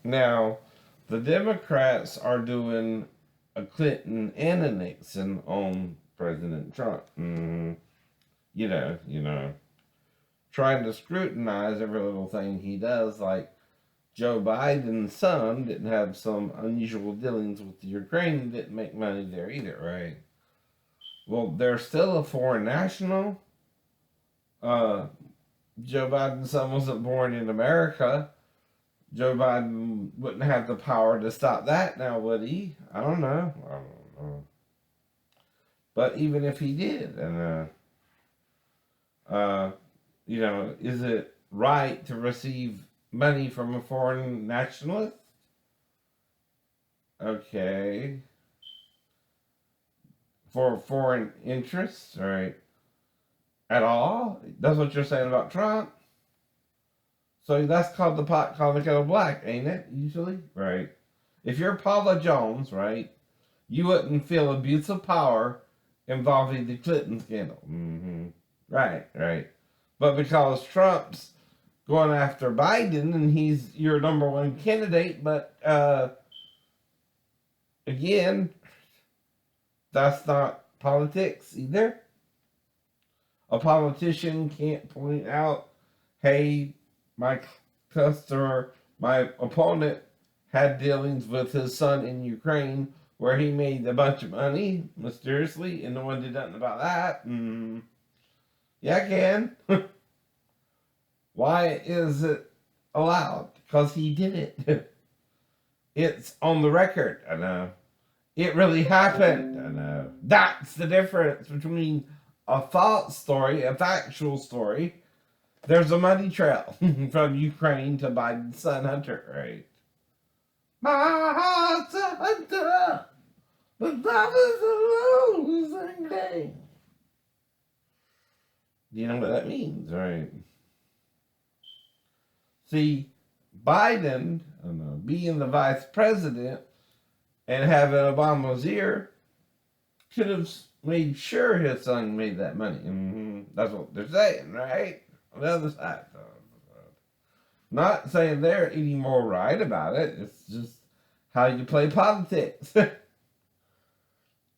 Now, the Democrats are doing a Clinton and a Nixon on President Trump. You know, trying to scrutinize every little thing he does, like Joe Biden's son didn't have some unusual dealings with the Ukraine, didn't make money there either, right? Well, they're still a foreign national. Uh, Joe Biden's son wasn't born in America. Joe Biden wouldn't have the power to stop that now, would he? I don't know. I don't know. But even if he did, and uh, is it right to receive money from a foreign nationalist? Okay. For foreign interests, right? At all? That's what you're saying about Trump? So that's called the pot calling the kettle black, ain't it? Usually? Right. If you're Paula Jones, right, you wouldn't feel abuse of power involving the Clinton scandal. Right. But because Trump's going after Biden and he's your number one candidate, but again, that's not politics either. A politician can't point out, hey, my customer, my opponent had dealings with his son in Ukraine where he made a bunch of money mysteriously and no one did nothing about that. Yeah, I can. Why is it allowed? Because he did it. It's on the record. I know. It really happened. I know. That's the difference between a false story, a factual story. There's a money trail from Ukraine to Biden's son Hunter, right? My heart's a hunter, but love is a losing game. Do you know what that means, right? See, Biden, being the vice president and having Obama's ear, could have made sure his son made that money. That's what they're saying, right? On the other side. Not saying they're any more right about it. It's just how you play politics.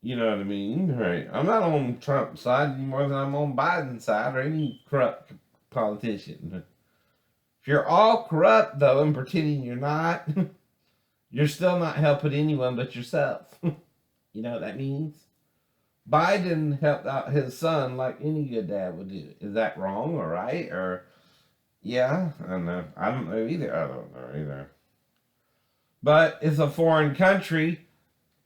You know what I mean? Right. I'm not on Trump's side any more than I'm on Biden's side or any corrupt politician. If you're all corrupt, though, and pretending you're not, you're still not helping anyone but yourself. You know what that means? Biden helped out his son like any good dad would do. Is that wrong or right? Or, yeah, I don't know. I don't know either. But it's a foreign country.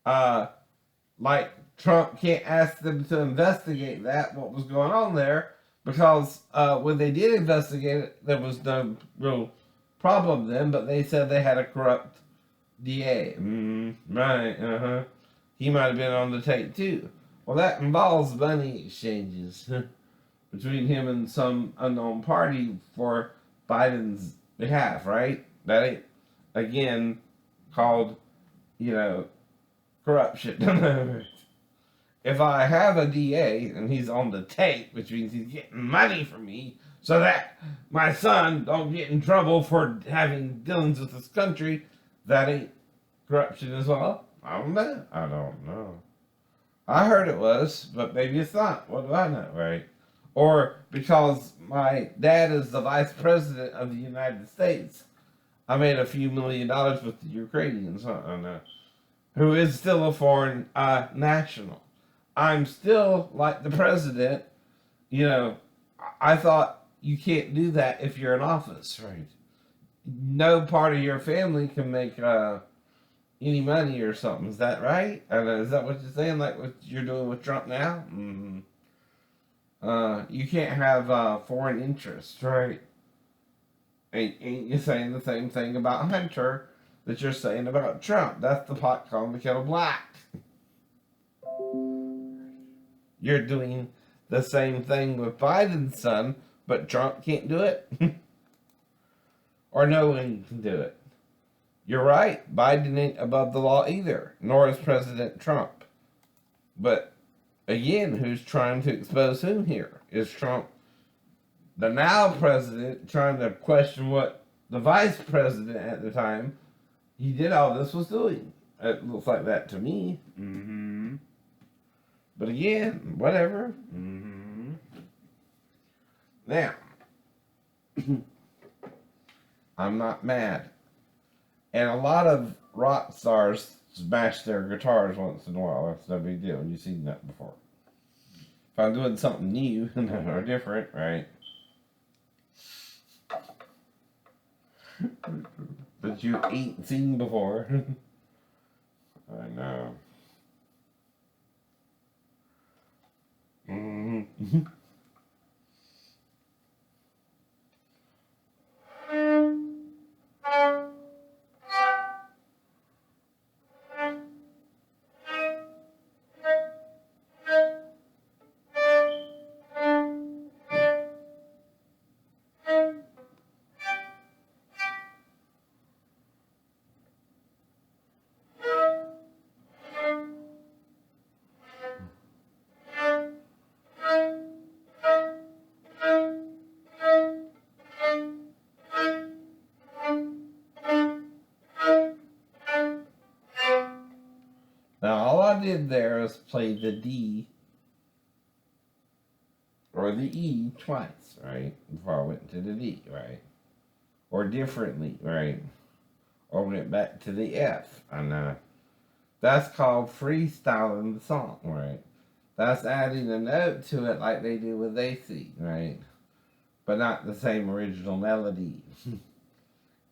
Like Trump can't ask them to investigate what was going on there, because when they did investigate it, there was no real problem then, but they said they had a corrupt DA. Right, He might have been on the tape too. Well, that involves money exchanges between him and some unknown party for Biden's behalf, right? That ain't, again, called, corruption. If I have a DA and he's on the tape, which means he's getting money from me so that my son don't get in trouble for having dealings with this country, that ain't corruption as well? I don't know. I heard it was, but maybe it's not. What do I know, right? Or because my dad is the vice president of the United States, I made a few $1,000,000 with the Ukrainians, who is still a foreign national. I'm still like the president. I thought you can't do that if you're in office, right? No part of your family can make any money or something. Is that right? Is that what you're saying? Like what you're doing with Trump now? You can't have foreign interests, right? Ain't you saying the same thing about Hunter that you're saying about Trump? That's the pot calling the kettle black. You're doing the same thing with Biden's son, but Trump can't do it? Or no one can do it? You're right. Biden ain't above the law either, nor is President Trump. But again, who's trying to expose whom here? Is Trump, the now president, trying to question what the vice president at the time he did all this was doing. It looks like that to me. Mm-hmm. But again, whatever. Mm-hmm. Now, I'm not mad. And a lot of rock stars smash their guitars once in a while. That's no big deal. You've seen that before. If I'm doing something new or different, right? That you ain't seen before. I know. Mm-hmm. Now, all I did there is play the D or the E twice, right? Before I went to the D, right? Or differently, right? Or went back to the F. And that's called freestyling the song, right? That's adding a note to it like they do with AC, right? But not the same original melody.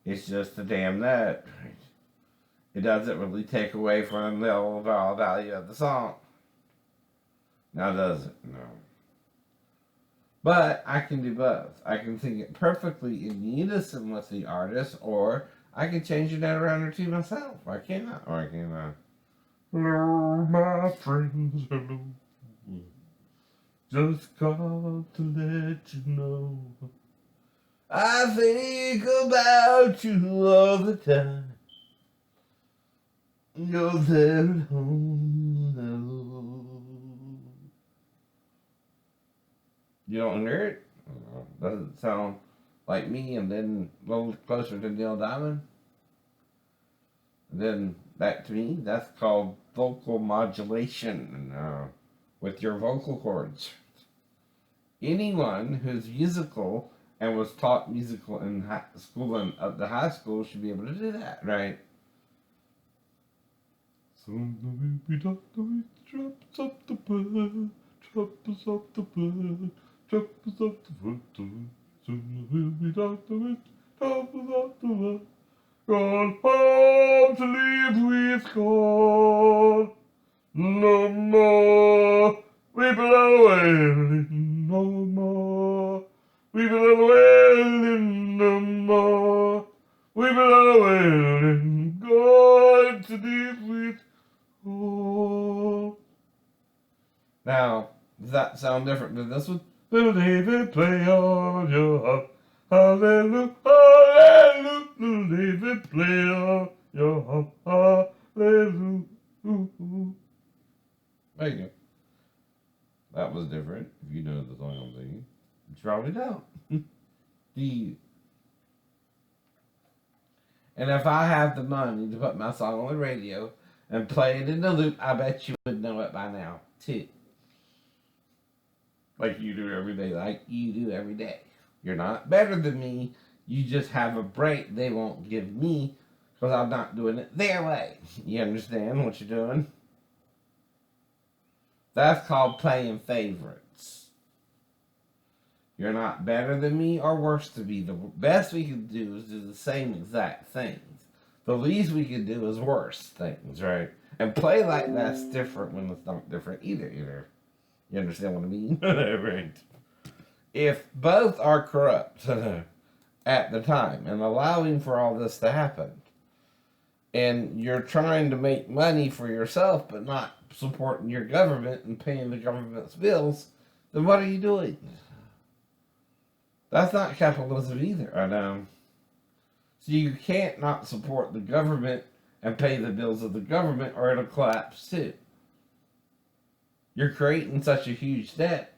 It's just a damn note, right? It doesn't really take away from the overall value of the song. Now, does it? No. But I can do both. I can sing it perfectly in unison with the artist, or I can change it around or two myself. I cannot, or I cannot. Hello, my friends, hello. Just called to let you know I think about you all the time. You're there at home, hello. You don't hear it? Does it sound like me and then a little closer to Neil Diamond? And then back to me? That's called vocal modulation with your vocal cords. Anyone who's musical and was taught musical in school and up to high school should be able to do that, right? Soon the baby doctor drops up the bird, drops up the bird, drops up the bird. Soon the baby doctor drops up the bird. Gone home to live with God. No more weeping and wailing, no more weeping and wailing, no more weeping and wailing. God to live with God. Now, does that sound different than this one? Believe it, play on your harp. Hallelujah, hallelujah. Believe it, play on your harp. Hallelujah. There you go. That was different. If you know the song I'm singing, you probably don't. Do you? And if I have the money to put my song on the radio and play it in the loop, I bet you would know it by now, too. Like you do every day, like you do every day. You're not better than me. You just have a break they won't give me because I'm not doing it their way. You understand what you're doing? That's called playing favorites. You're not better than me or worse than me. The best we can do is do the same exact things. The least we can do is worse things, right? And play like that's different when it's not different either. You understand what I mean? Right. If both are corrupt at the time and allowing for all this to happen, and you're trying to make money for yourself but not supporting your government and paying the government's bills, then what are you doing? That's not capitalism either. I know. So you can't not support the government and pay the bills of the government or it'll collapse too. You're creating such a huge debt,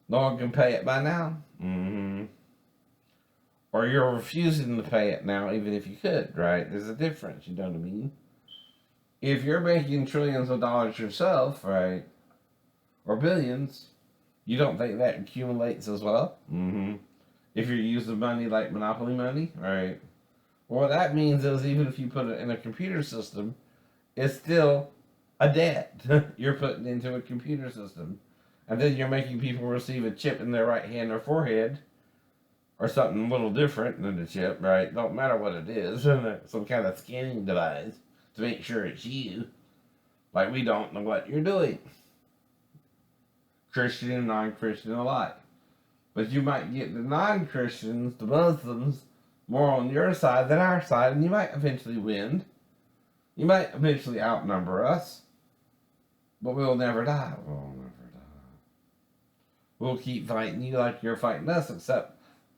no one can pay it by now. Mm-hmm. or you're refusing to pay it now, even if you could, right? There's a difference, you know what I mean? If you're making trillions of dollars yourself, right, or billions, you don't think that accumulates as well? Mm-hmm. If you're using money like monopoly money, right? Well, what that means is even if you put it in a computer system, it's still a debt you're putting into a computer system. And then you're making people receive a chip in their right hand or forehead, or something a little different than the chip, right? Don't matter what it is, some kind of scanning device to make sure it's you. Like we don't know what you're doing, Christian and non-Christian alike. But you might get the non-Christians, the Muslims, more on your side than our side, and you might eventually win. You might eventually outnumber us, but we'll never die. We'll never die. We'll keep fighting you like you're fighting us, except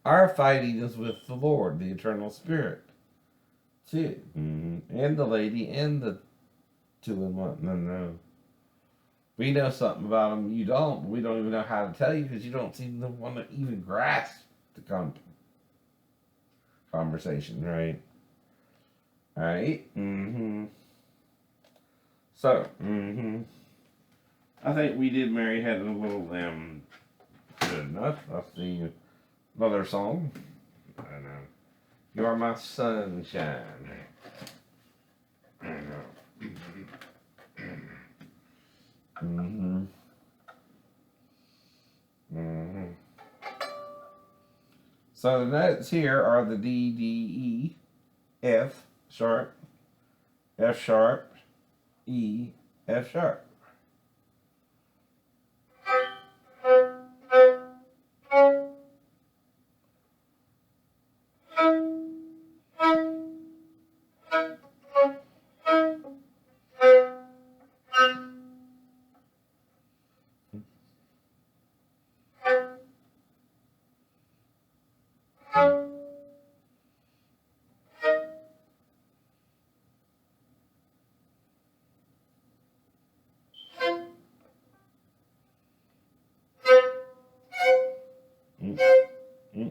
our fighting is with the Lord, the eternal Spirit, too. Mm-hmm. And the lady and the two in one. No. We know something about them. You don't. But we don't even know how to tell you because you don't seem to want to even grasp the conversation, right? All right. Mm-hmm. So, I think we did Mary Had a Little Lamb good enough. Let's see another song. I know. You Are My Sunshine. I know. Mm-hmm. Mm-hmm. So the notes here are the D, D, E, F sharp, F sharp, E, F sharp. Mm-hmm.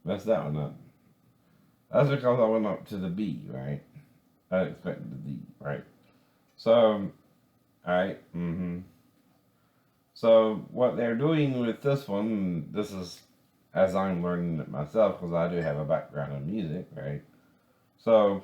That's that one up. That's because I went up to the B, right? I expected the D, right? So, alright, So, what they're doing with this one, this is as I'm learning it myself, because I do have a background in music, right? So,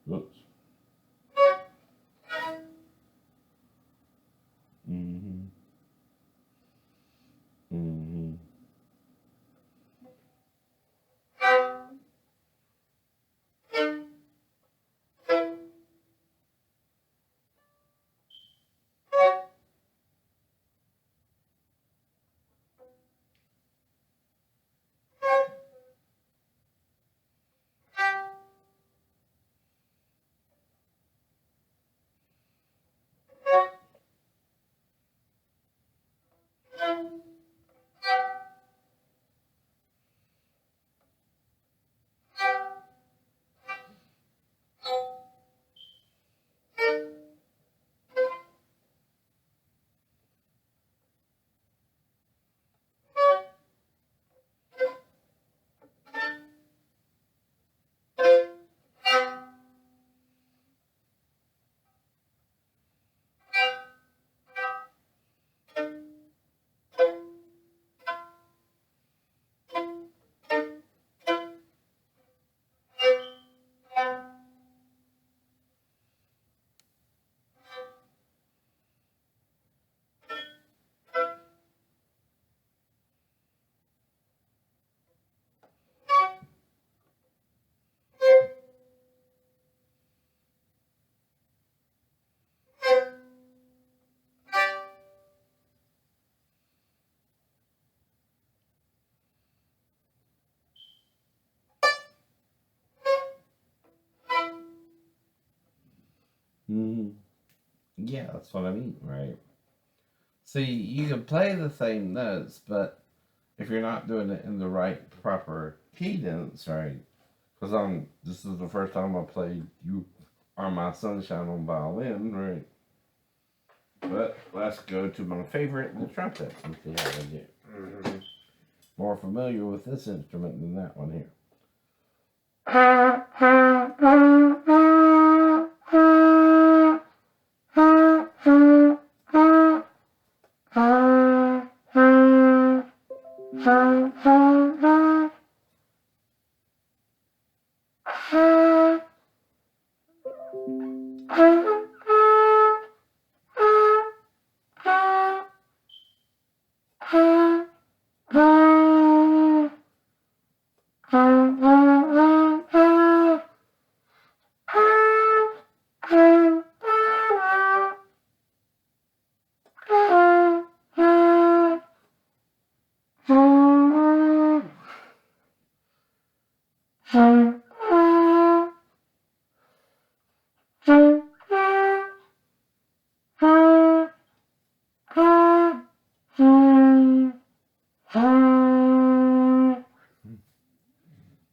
whoops. Mm-hmm. Mm-hmm. Yeah, that's what I mean, right? See, you can play the same notes, but if you're not doing it in the right proper cadence, right? Because this is the first time I played "You Are My Sunshine" on violin, right? But let's go to my favorite, the trumpet, and see how I do. Mm-hmm. More familiar with this instrument than that one here.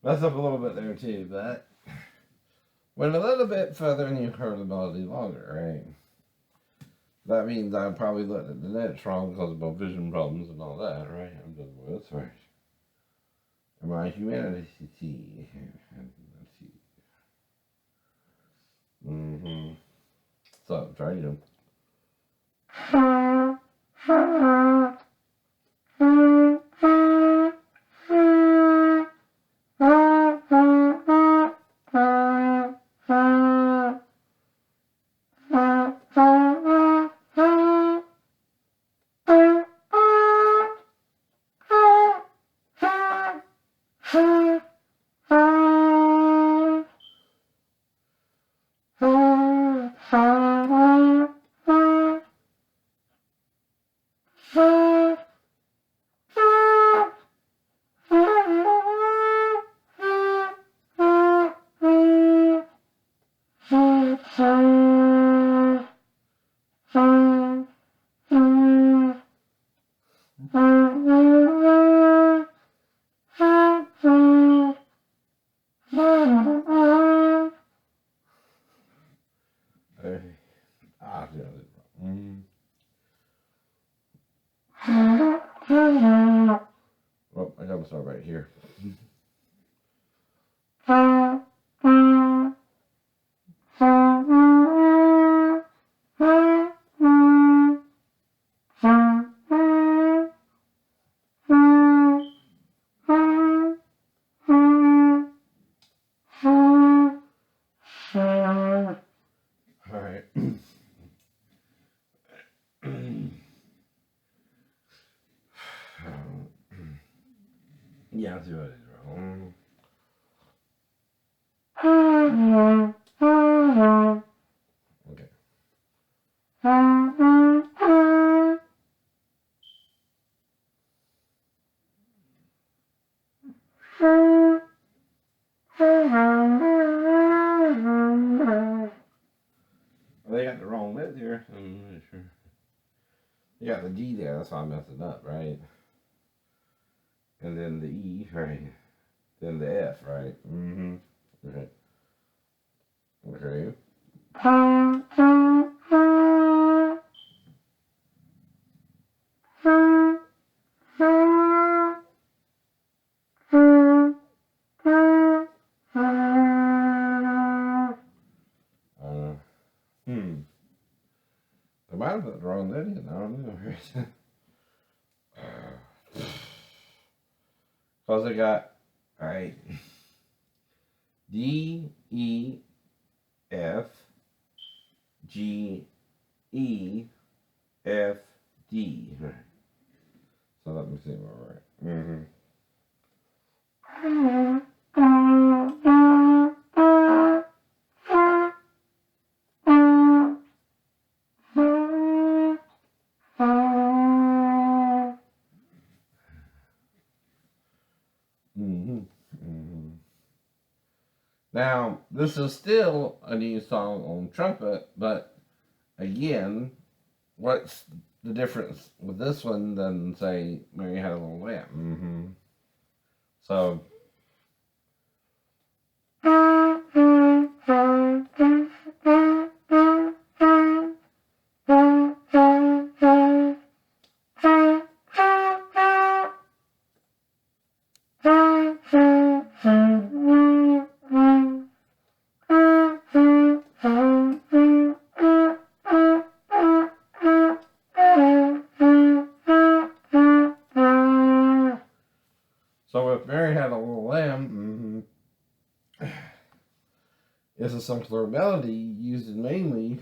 Mess up a little bit there too, but went a little bit further and you heard the melody longer, right? That means I probably looked at the notes wrong because of my vision problems and all that, right? I'm just with right. My humanity. Let's see. Mm-hmm. So try them. Well, I gotta start right here. Alright. Yeah, I'll do it wrong. Okay. They got the wrong note there. I'm not sure. You got the D there, that's why I messed it up, right? And then the E, right? Then the F, right? Mm-hmm. Okay. Okay. Hmm. I might have put the wrong note in. I don't know. Because I got, alright, D, E, F, G, E, F, D. So let me see what we're right. Mm-hmm. Mm-hmm. Mm-hmm. Now, this is still a new song on trumpet, but again, what's the difference with this one than, say, Mary Had a Little Lamb? So, so if Mary Had a Little Lamb, is a simpler melody using mainly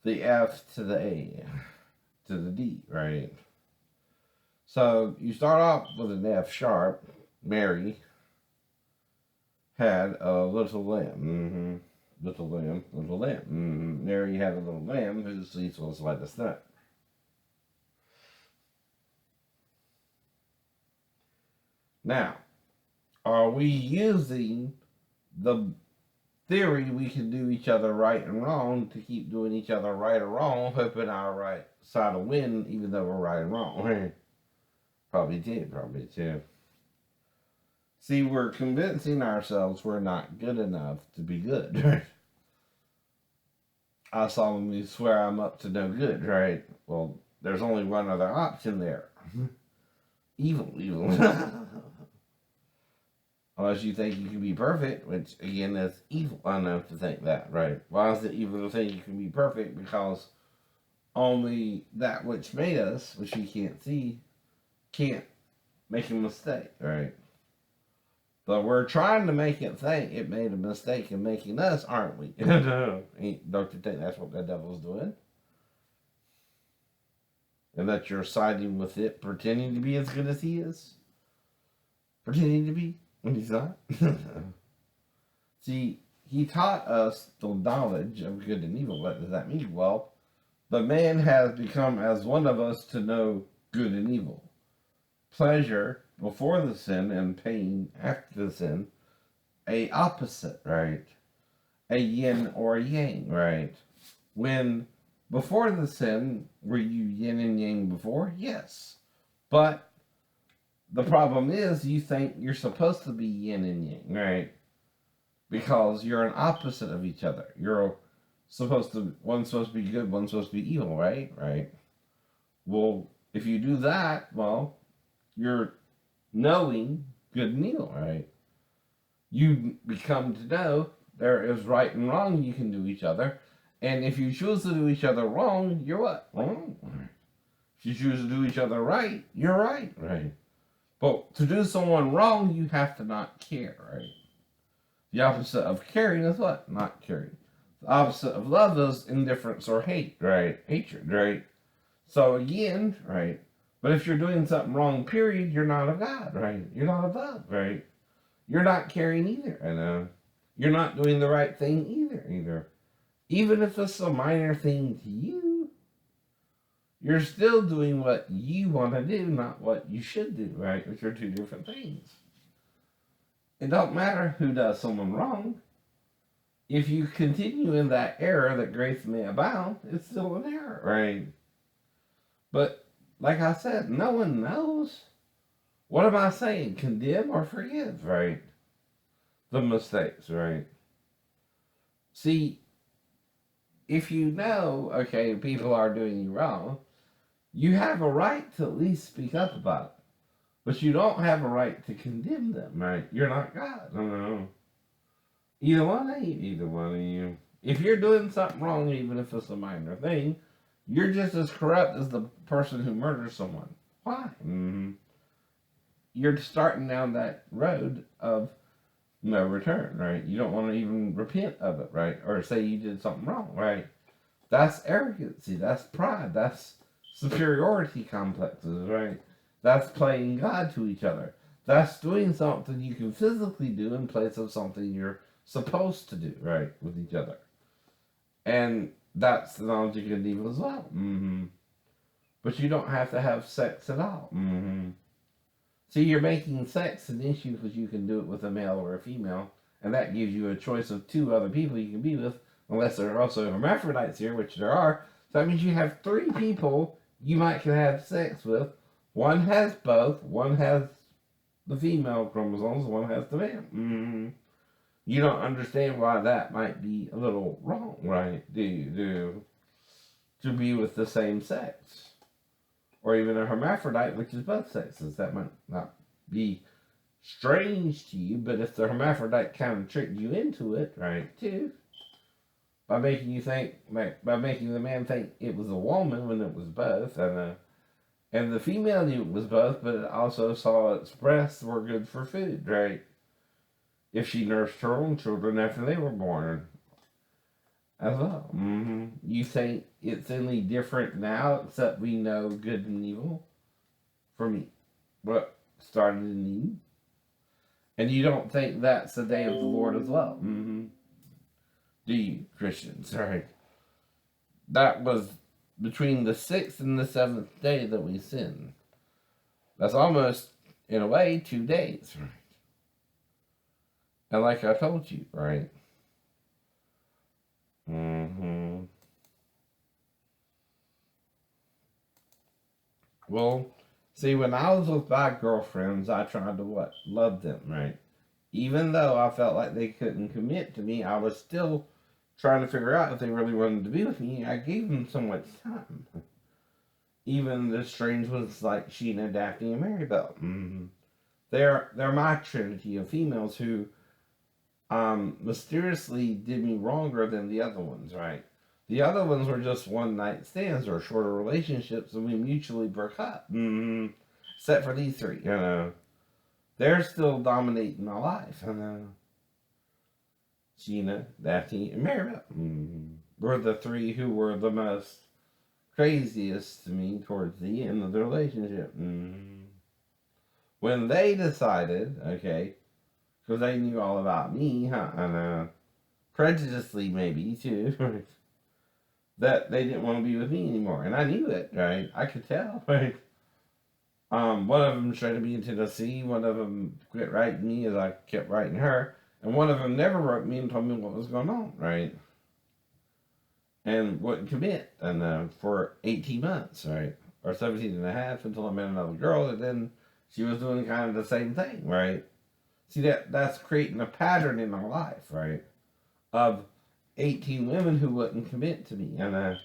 the F to the A to the D, right? So you start off with an F sharp. Mary had a little lamb. Little lamb, little lamb. Mary had a little lamb whose fleece was like a nut. Now, are we using the theory we can do each other right and wrong to keep doing each other right or wrong, hoping our right side will win, even though we're right and wrong? Probably did, probably too. See, we're convincing ourselves we're not good enough to be good, right? I solemnly swear I'm up to no good, right? Well, there's only one other option there. Evil. Unless you think you can be perfect, which again is evil enough to think that, right? Why is it evil to think you can be perfect? Because only that which made us, which we can't see, can't make a mistake, right? But we're trying to make it think it made a mistake in making us, aren't we? Don't you think that's what the devil's doing? And that you're siding with it, pretending to be as good as he is? Pretending to be when he's not? See, he taught us the knowledge of good and evil. What does that mean? Well, the man has become as one of us to know good and evil. Pleasure before the sin and pain after the sin, a opposite, right? A yin or a yang, right? When before the sin, were you yin and yang before? Yes. But the problem is you think you're supposed to be yin and yang, right? Because you're an opposite of each other. You're supposed to, one's supposed to be good, one's supposed to be evil, right? Right. Well, if you do that, well, you're knowing good and evil, right? You become to know there is right and wrong you can do each other. And if you choose to do each other wrong, you're what? Wrong. If you choose to do each other right, you're right, right? But to do someone wrong, you have to not care, right? The opposite of caring is what? Not caring. The opposite of love is indifference or hate, right? Hatred, right? So again, right? But if you're doing something wrong, period, you're not of God, right? You're not of love, right? You're not caring either, I know. You're not doing the right thing either. Even if it's a minor thing to you, you're still doing what you want to do, not what you should do, right? Which are two different things. It don't matter who does someone wrong. If you continue in that error that grace may abound, it's still an error, right? But like I said, no one knows. What am I saying? Condemn or forgive, right? The mistakes, right? See, if you know, okay, people are doing you wrong, you have a right to at least speak up about it. But you don't have a right to condemn them, right? You're not God. No. Either one of you. If you're doing something wrong, even if it's a minor thing, you're just as corrupt as the person who murders someone. Why? You're starting down that road of no return, right? You don't want to even repent of it, right? Or say you did something wrong, right? That's arrogancy. That's pride. That's superiority complexes, right? That's playing God to each other. That's doing something you can physically do in place of something you're supposed to do, right, with each other. And that's the knowledge of good and evil as well. But you don't have to have sex at all. See, you're making sex an issue because you can do it with a male or a female, and that gives you a choice of two other people you can be with, unless there are also hermaphrodites here, which there are. So that means you have three people you might could have sex with. One has both. One has the female chromosomes. One has the male. You don't understand why that might be a little wrong, right? Do you? To be with the same sex, or even a hermaphrodite, which is both sexes. That might not be strange to you, but if the hermaphrodite kind of tricked you into it, right, too, by making you think, by making the man think it was a woman when it was both, and the female knew it was both, but it also saw its breasts were good for food, right? If she nursed her own children after they were born, as well. You think it's any different now, except we know good and evil? For me, what started in Eden? And you don't think that's the day of the Lord as well? Do you, Christians? Right. That was between the 6th and the 7th day that we sinned. That's almost, in a way, 2 days, right? And like I told you, right? Well, see, when I was with my girlfriends, I tried to what? Love them, right? Even though I felt like they couldn't commit to me, I was still trying to figure out if they really wanted to be with me. I gave them so much time. Even the strange ones like Sheena, Daphne, and Maribel. They're my trinity of females who mysteriously did me wronger than the other ones, right? The other ones were just one night stands or shorter relationships, and we mutually broke up. Except for these three, they're still dominating my life. Sheena, Daphne, and Maribel were the three who were the most craziest to me towards the end of the relationship. When they decided, okay, because they knew all about me, and prejudicedly maybe too, that they didn't want to be with me anymore, and I knew it, right? I could tell, right? One of them tried to be in Tennessee. One of them quit writing me as I kept writing her, and one of them never wrote me and told me what was going on, right? And wouldn't commit, and for 18 months, right, or 17 and a half until I met another girl, and then she was doing kind of the same thing, right? See, that's creating a pattern in my life, right? Of 18 women who wouldn't commit to me. And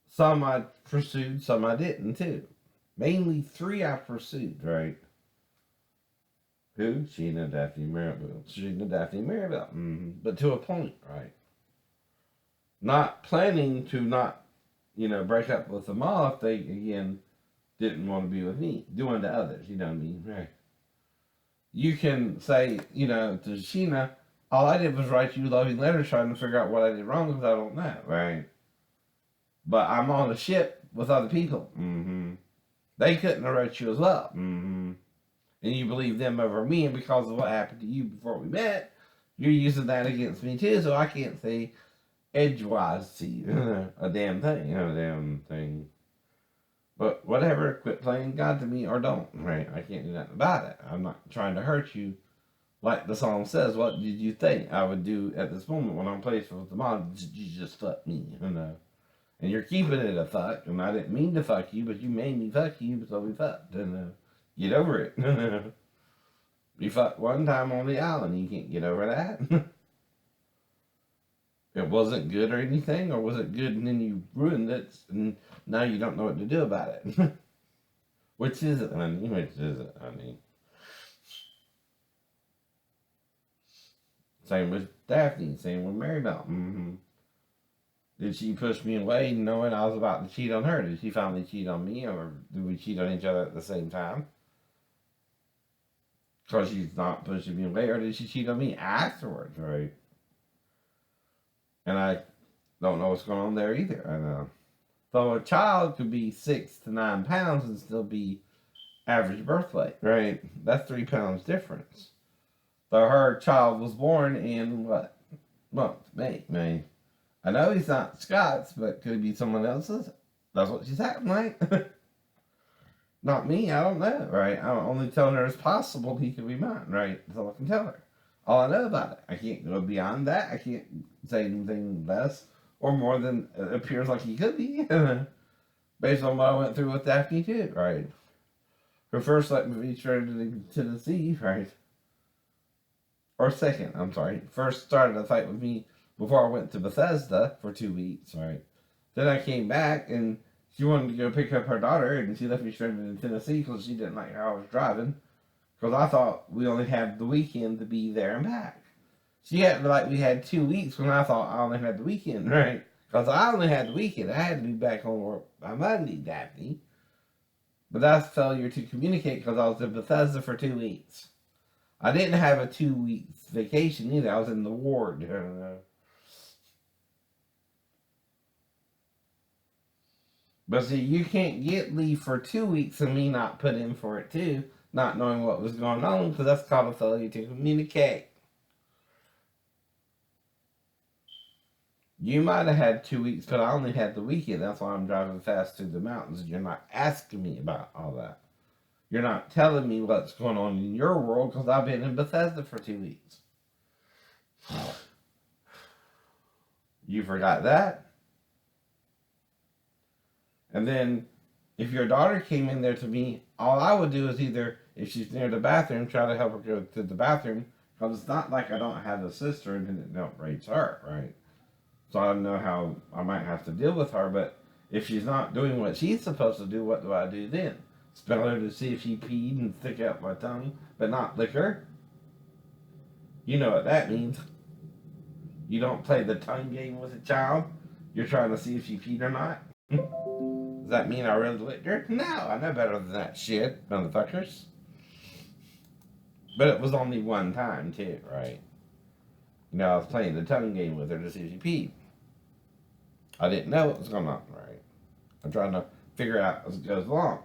some I pursued, some I didn't, too. Mainly 3 I pursued, right? Who? Sheena, Daphne, Maribel. Sheena, Daphne, Maribel. But to a point, right? Not planning to not, break up with them all if they, again, didn't want to be with me. Doing to others, you know what I mean? Right. You can say, to Sheena, all I did was write you loving letters trying to figure out what I did wrong because I don't know, right? But I'm on a ship with other people. They couldn't have wrote you as well. And you believe them over me, and because of what happened to you before we met, you're using that against me too, so I can't say edgewise to you a damn thing. But whatever, quit playing God to me or don't, right? I can't do nothing about it. I'm not trying to hurt you. Like the song says, what did you think I would do at this moment when I'm placed with the mom? You just fuck me, And you're keeping it a fuck, and I didn't mean to fuck you, but you made me fuck you, so we fucked. And get over it. We fucked one time on the island, you can't get over that. It wasn't good or anything, or was it good and then you ruined it, and now you don't know what to do about it? Which is it, honey? Which is it, honey? Same with Daphne, same with Maribel. Did she push me away knowing I was about to cheat on her? Did she finally cheat on me, or did we cheat on each other at the same time? Because she's not pushing me away, or did she cheat on me afterwards, right? And I don't know what's going on there either. I know. So a child could be 6 to 9 pounds and still be average birth weight, right? That's 3 pounds difference. So her child was born in what month? May. I know he's not Scott's, but could it be someone else's? That's what she's acting like. Not me, I don't know, right? I'm only telling her it's possible he could be mine, right? That's all I can tell her. All I know about it. I can't go beyond that. I can't say anything less or more than it appears like he could be, based on what I went through with Daphne too, right? Her first let me be stranded in Tennessee, right? Or second, I'm sorry. First started a fight with me before I went to Bethesda for 2 weeks, right? Then I came back and she wanted to go pick up her daughter and she left me stranded in Tennessee because she didn't like how I was driving. Because I thought we only had the weekend to be there and back. She acted like we had 2 weeks when I thought I only had the weekend, right? Because I only had the weekend. I had to be back home work by Monday, Daphne. But that's failure to communicate because I was in Bethesda for 2 weeks. I didn't have a 2 weeks vacation either. I was in the ward. But see, you can't get leave for 2 weeks and me not put in for it too, not knowing what was going on, because that's called a failure to communicate. You might have had 2 weeks, but I only had the weekend. That's why I'm driving fast through the mountains. You're not asking me about all that. You're not telling me what's going on in your world because I've been in Bethesda for 2 weeks. You forgot that? And then if your daughter came in there to me, all I would do is either, if she's near the bathroom, try to help her go to the bathroom. Because it's not like I don't have a sister and it don't raise her, right? So I don't know how I might have to deal with her. But if she's not doing what she's supposed to do, what do I do then? Smell her to see if she peed and stick out my tongue, but not lick her? You know what that means. You don't play the tongue game with a child. You're trying to see if she peed or not. Does that mean I really licked her? No, I know better than that shit, motherfuckers. But it was only one time, too, right? You know, I was playing the tongue game with her to see if she peed. I didn't know what was going on, right? I'm trying to figure out as it goes along.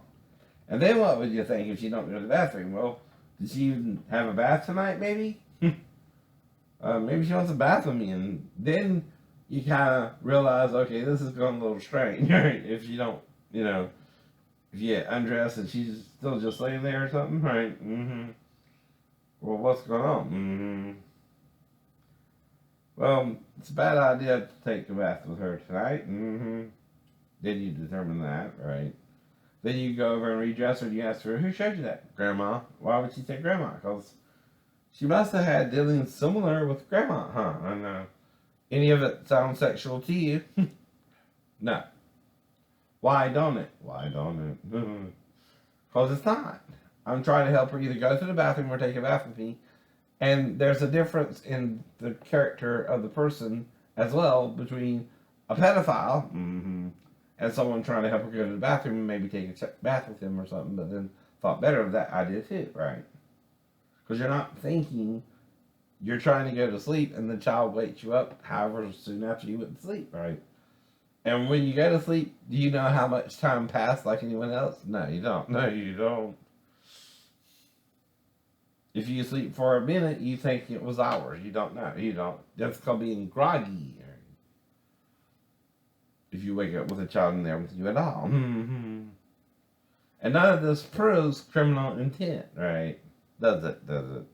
And then what would you think if she don't go to the bathroom? Well, did she even have a bath tonight, maybe? Maybe she wants a bath with me. And then you kind of realize, okay, this is going a little strange, right? If you don't, you know, if you get undressed and she's still just laying there or something, right? Well, what's going on? Well, it's a bad idea to take a bath with her tonight. Then you determine that, right? Then you go over and redress her and you ask her, who showed you that? Grandma. Why would she say Grandma? Because she must have had dealings similar with Grandma, huh? And any of it sound sexual to you? No. Why don't it? Why don't it? Because it's not. I'm trying to help her either go to the bathroom or take a bath with me. And there's a difference in the character of the person as well between a pedophile and someone trying to help her go to the bathroom and maybe take a bath with him or something, but then thought better of that idea too, right? Because you're not thinking, you're trying to go to sleep and the child wakes you up however soon after you went to sleep, right? And when you go to sleep, do you know how much time passed like anyone else? No, you don't. No, you don't. If you sleep for a minute, you think it was hours. You don't know. You don't. That's called being groggy. If you wake up with a child in there with you at all. And none of this proves criminal intent, right? Does it? Does it?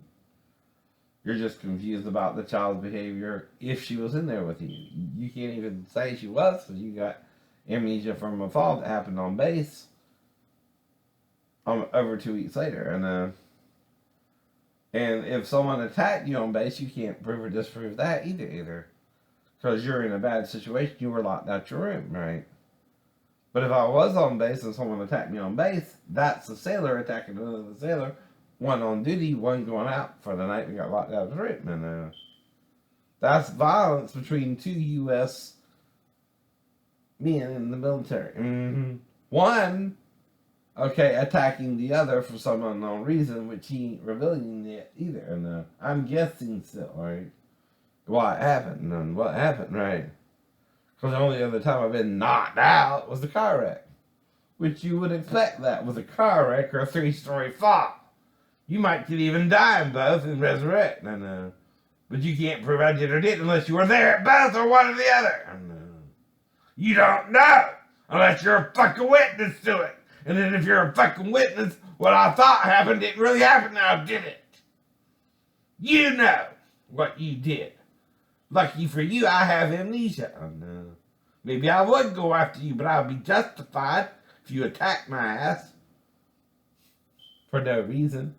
You're just confused about the child's behavior if she was in there with you. You can't even say she was because you got amnesia from a fall that happened on base over 2 weeks later. And if someone attacked you on base, you can't prove or disprove that either. Because you're in a bad situation, you were locked out your room, right? But if I was on base and someone attacked me on base, that's the sailor attacking another sailor. One on duty, one going out for the night. We got locked out of the room. And that's violence between two U.S. men in the military. One, attacking the other for some unknown reason, which he ain't revealing yet either. And I'm guessing still, right? What happened and what happened, right? Because the only other time I've been knocked out was the car wreck. Which you would expect that with a car wreck or a 3-story fall. You might could even die in both and resurrect. But you can't prove I did or didn't unless you were there at both or one or the other. You don't know unless you're a fucking witness to it. And then if you're a fucking witness, what I thought happened didn't really happen now, did it? You know what you did. Lucky for you, I have amnesia. Oh no. Maybe I would go after you, but I'll be justified if you attack my ass. For no reason.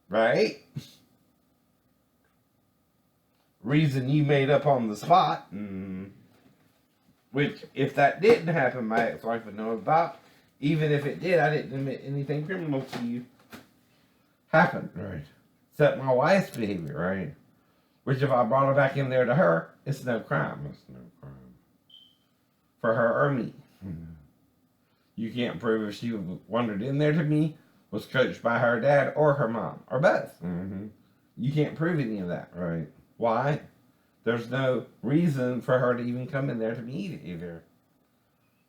Right? Reason you made up on the spot. Which, if that didn't happen, my ex-wife would know about. Even if it did, I didn't admit anything criminal to you happened. Right. Except my wife's behavior, right? Which, if I brought her back in there to her, it's no crime. It's no crime. For her or me. You can't prove if she wandered in there to me, was coached by her dad or her mom, or both. You can't prove any of that, right? Why? There's no reason for her to even come in there to me either.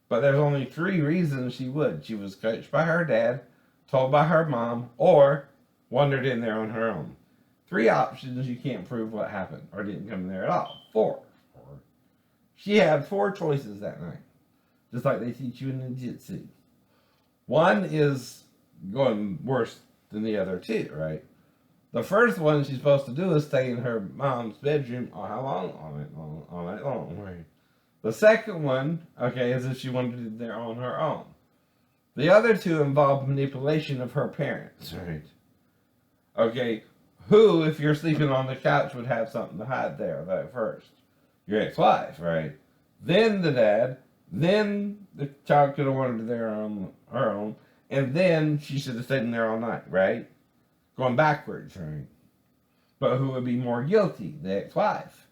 But there's only 3 reasons she would. She was coached by her dad, told by her mom, or wandered in there on her own. 3 options you can't prove what happened or didn't come in there at all. 4. She had 4 choices that night. Just like they teach you in ninjutsu. One is going worse than the other 2, right? The first one she's supposed to do is stay in her mom's bedroom. Oh, how long? All night long, right? The second one, okay, is if she wanted to do there on her own. The other 2 involve manipulation of her parents, right? Okay, who, if you're sleeping on the couch, would have something to hide there, that first? Your ex-wife, right? Then the dad, then the child could have wanted there on her own, and then she should have stayed in there all night, right? Going backwards, right? But who would be more guilty? The ex-wife.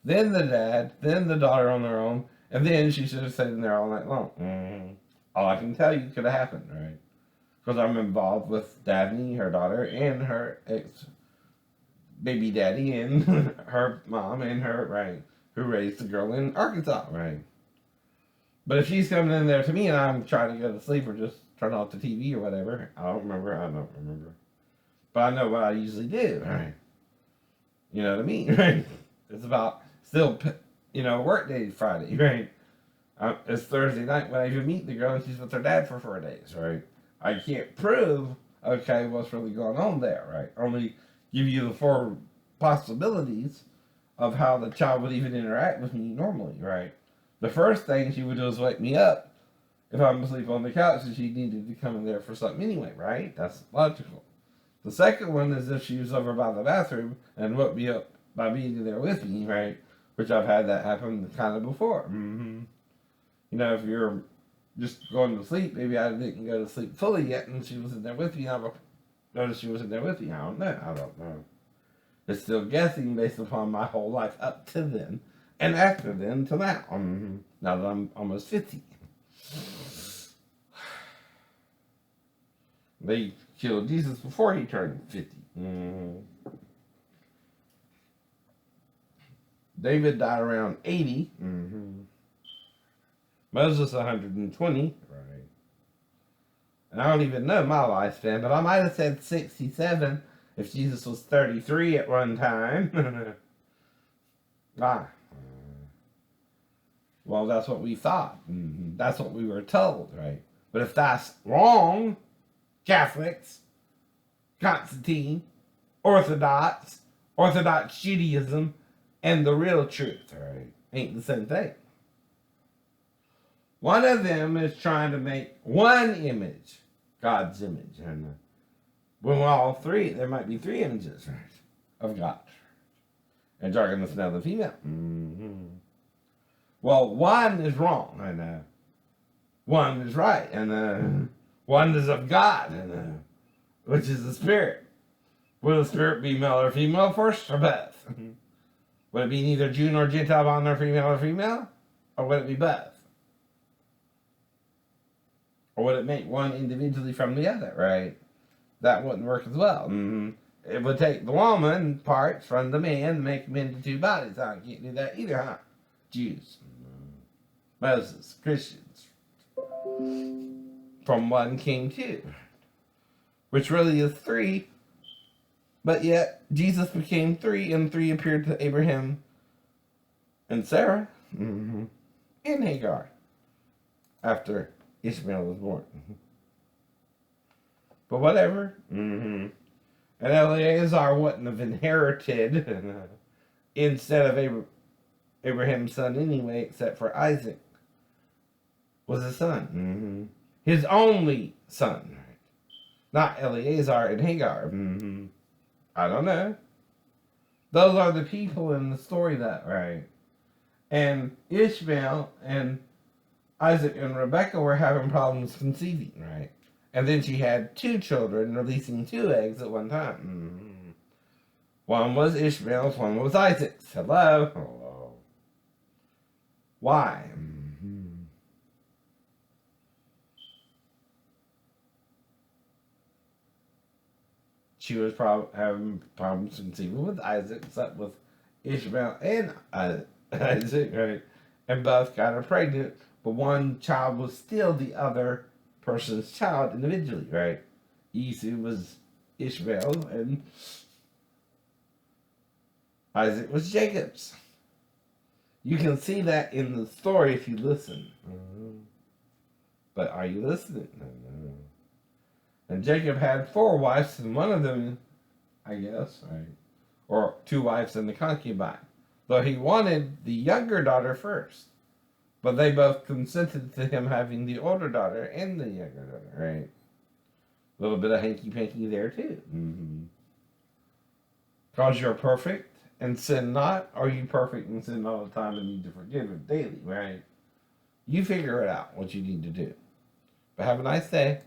Then the dad, then the daughter on their own, and then she should have stayed in there all night long. All I can tell you could have happened, right? Because I'm involved with Daphne, her daughter, and her ex-baby daddy, and her mom, and her, right, who raised the girl in Arkansas, right? But if she's coming in there to me and I'm trying to go to sleep or just turn off the TV or whatever, I don't remember. But I know what I usually do, right? You know what I mean, right? It's about still, work day Friday, right? It's Thursday night when I even meet the girl and she's with her dad for 4 days, right? I can't prove, okay, what's really going on there, right? Only give you the 4 possibilities of how the child would even interact with me normally, right? The first thing she would do is wake me up if I'm asleep on the couch and she needed to come in there for something anyway, right? That's logical. The second one is if she was over by the bathroom and woke me up by being there with me, right? Which I've had that happen kind of before. If you're just going to sleep, maybe I didn't go to sleep fully yet and she was in there with me. I noticed she was in there with me. I don't know. It's still guessing based upon my whole life up to then and after then to now. Now that I'm almost 50. They killed Jesus before he turned 50. David died around 80. Moses 120. Right. And I don't even know my lifespan, but I might have said 67 if Jesus was 33 at one time. Well, that's what we thought. That's what we were told, right? But if that's wrong, Catholics, Constantine, Orthodox Judaism, and the real truth, right, ain't the same thing. One of them is trying to make one image, God's image. And when we're all 3, there might be 3 images, right, of God. And darkness now the female. Well, one is wrong, and one is right, and one is of God, and which is the spirit. Will the spirit be male or female first, or both? Would it be neither Jew nor Gentile, bond nor female? Or would it be both? Or would it make one individually from the other, right? That wouldn't work as well. It would take the woman parts from the man to make them into 2 bodies. I can't do that either, huh? Jews. Moses. Christians. From 1 came 2. Which really is 3. But yet, Jesus became 3, and 3 appeared to Abraham and Sarah. And Hagar. After Ishmael was born. But whatever. And And Eleazar wouldn't have inherited instead of Abraham's son anyway, except for Isaac was his son. His only son. Not Eleazar and Hagar. I don't know. Those are the people in the story that, right? And Ishmael and Isaac and Rebecca were having problems conceiving, right? And then she had 2 children, releasing 2 eggs at one time. One was Ishmael's, one was Isaac's. Hello? Hello. Why? She was having problems conceiving with Isaac, slept with Ishmael and Isaac, right? And both got her pregnant, but one child was still the other person's child individually, right? Esau was Ishmael, and Isaac was Jacob's. You can see that in the story if you listen. But are you listening? And Jacob had 4 wives, and one of them, I guess, right? Or 2 wives and the concubine. Though he wanted the younger daughter first. But they both consented to him having the older daughter and the younger daughter, right? A little bit of hanky-panky there, too. Because you're perfect and sin not, or are you perfect and sin all the time and need to forgive it daily, right? You figure it out, what you need to do. But have a nice day.